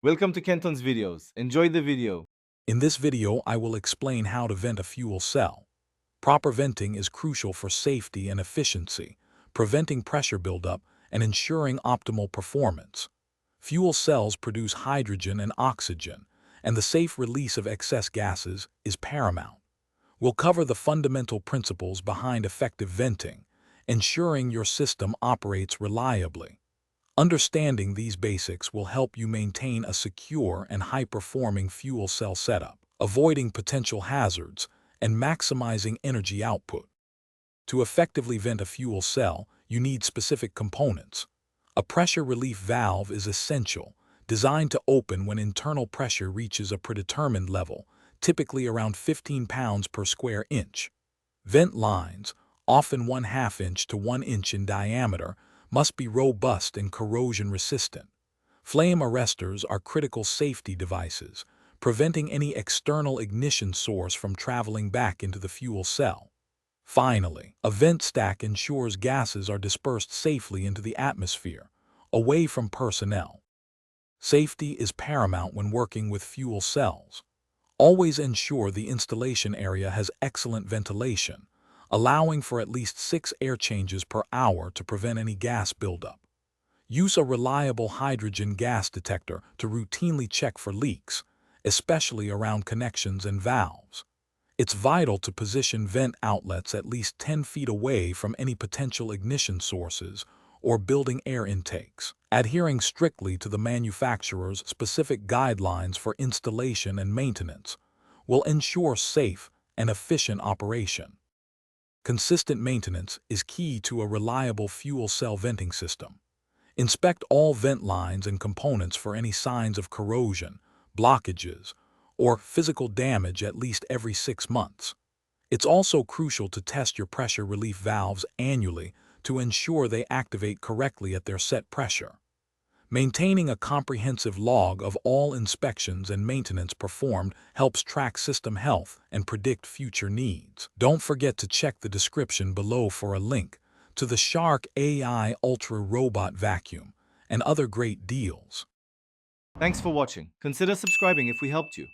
Welcome to Kenton's videos. Enjoy the video. In this video, I will explain how to vent a fuel cell. Proper venting is crucial for safety and efficiency, preventing pressure buildup and ensuring optimal performance. Fuel cells produce hydrogen and oxygen, and the safe release of excess gases is paramount. We'll cover the fundamental principles behind effective venting, ensuring your system operates reliably. Understanding these basics will help you maintain a secure and high-performing fuel cell setup, avoiding potential hazards and maximizing energy output. To effectively vent a fuel cell, you need specific components. A pressure relief valve is essential, designed to open when internal pressure reaches a predetermined level, typically around 15 pounds per square inch. Vent lines, often 1/2 inch to 1 inch in diameter, must be robust and corrosion-resistant. Flame arresters are critical safety devices, preventing any external ignition source from traveling back into the fuel cell. Finally, a vent stack ensures gases are dispersed safely into the atmosphere, away from personnel. Safety is paramount when working with fuel cells. Always ensure the installation area has excellent ventilation, allowing for at least 6 air changes per hour to prevent any gas buildup. Use a reliable hydrogen gas detector to routinely check for leaks, especially around connections and valves. It's vital to position vent outlets at least 10 feet away from any potential ignition sources or building air intakes. Adhering strictly to the manufacturer's specific guidelines for installation and maintenance will ensure safe and efficient operation. Consistent maintenance is key to a reliable fuel cell venting system. Inspect all vent lines and components for any signs of corrosion, blockages, or physical damage at least every 6 months. It's also crucial to test your pressure relief valves annually to ensure they activate correctly at their set pressure. Maintaining a comprehensive log of all inspections and maintenance performed helps track system health and predict future needs. Don't forget to check the description below for a link to the Shark AI Ultra Robot Vacuum and other great deals. Thanks for watching. Consider subscribing if we helped you.